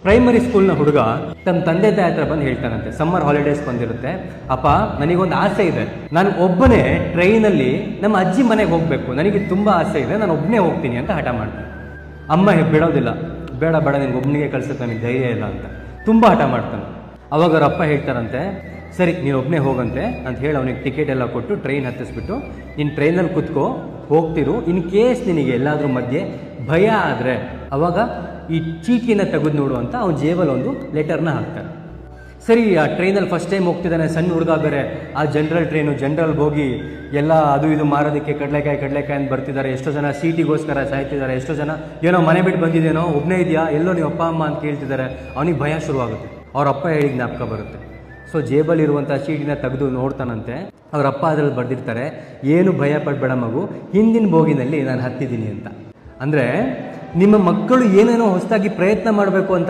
Primary ಸ್ಕೂಲ್ನ ಹುಡುಗ ತನ್ನ ತಂದೆ ತಾಯಿ ಹತ್ರ ಬಂದು ಹೇಳ್ತಾನಂತೆ, ಸಮ್ಮರ್ ಹಾಲಿಡೇಸ್ ಬಂದಿರುತ್ತೆ, ಅಪ್ಪ ನನಗೊಂದು ಆಸೆ ಇದೆ, ನಾನು ಒಬ್ಬನೇ ಟ್ರೈನಲ್ಲಿ ನಮ್ಮ ಅಜ್ಜಿ ಮನೆಗೆ ಹೋಗಬೇಕು, ನನಗೆ ತುಂಬ ಆಸೆ ಇದೆ, ನಾನು ಒಬ್ಬನೇ ಹೋಗ್ತೀನಿ ಅಂತ ಹಠ ಮಾಡ್ತಾನೆ. ಅಮ್ಮ ಬಿಡೋದಿಲ್ಲ, ಬೇಡ ಬೇಡ ನಿನ್ಗೆ ಒಬ್ಬನಿಗೆ ಕಳ್ಸೋಕೆ ನನಗೆ ಧೈರ್ಯ ಇಲ್ಲ ಅಂತ ತುಂಬ ಹಠ ಮಾಡ್ತಾನೆ. ಅವಾಗ ಅವ್ರ ಅಪ್ಪ ಹೇಳ್ತಾರಂತೆ, ಸರಿ ನೀನು ಒಬ್ಬನೇ ಹೋಗಂತೆ ಅಂತ ಹೇಳಿ ಅವನಿಗೆ ಟಿಕೆಟ್ ಎಲ್ಲ ಕೊಟ್ಟು ಟ್ರೈನ್ ಹತ್ತಿಸ್ಬಿಟ್ಟು ನೀನು ಟ್ರೈನಲ್ಲಿ ಕೂತ್ಕೋ, ಹೋಗ್ತಿರು, ಇನ್ ಕೇಸ್ ನಿನಗೆ ಎಲ್ಲಾದರೂ ಮಧ್ಯೆ ಭಯ ಆದರೆ ಅವಾಗ ಈ ಚೀಟಿನ ತೆಗೆದು ನೋಡು ಅಂತ ಅವ್ನ ಜೇಬಲ್ಲಿ ಒಂದು ಲೆಟರ್ನ ಹಾಕ್ತಾರೆ. ಸರಿ, ಆ ಟ್ರೈನಲ್ಲಿ ಫಸ್ಟ್ ಟೈಮ್ ಹೋಗ್ತಿದ್ದಾನೆ, ಸಣ್ಣ ಹುಡುಗ ಬೇರೆ, ಆ ಜನರಲ್ ಹೋಗಿ ಎಲ್ಲ ಅದು ಇದು ಮಾರೋದಕ್ಕೆ ಕಡಲೆಕಾಯಿ ಅಂತ ಬರ್ತಿದ್ದಾರೆ, ಎಷ್ಟೋ ಜನ ಸೀಟಿಗೋಸ್ಕರ ಸಾಯ್ತಿದ್ದಾರೆ, ಎಷ್ಟೋ ಜನ ಏನೋ ಮನೆ ಬಿಟ್ಟು ಬಂದಿದ್ದೇನೋ, ಒಬ್ಬನೇ ಇದೆಯಾ, ಎಲ್ಲೋ ನೀವು ಅಪ್ಪ ಅಮ್ಮ ಅಂತ ಕೇಳ್ತಿದ್ದಾರೆ. ಅವನಿಗೆ ಭಯ ಶುರುವಾಗುತ್ತೆ. ಅವ್ರ ಅಪ್ಪ ಹೇಳಿ ಜ್ಞಾಪಕ ಬರುತ್ತೆ. ಸೊ ಜೇಬಲ್ಲಿರುವಂಥ ಚೀಟಿನ ತೆಗೆದು ನೋಡ್ತಾನಂತೆ. ಅವ್ರ ಅಪ್ಪ ಅದರಲ್ಲಿ ಬರೆದಿರ್ತಾರೆ, ಏನು ಭಯ ಪಡಬೇಡ ಮಗು, ಹಿಂದಿನ ಬೋಗಿನಲ್ಲಿ ನಾನು ಹತ್ತಿದ್ದೀನಿ ಅಂತ. ಅಂದರೆ ನಿಮ್ಮ ಮಕ್ಕಳು ಏನೇನೋ ಹೊಸದಾಗಿ ಪ್ರಯತ್ನ ಮಾಡಬೇಕು ಅಂತ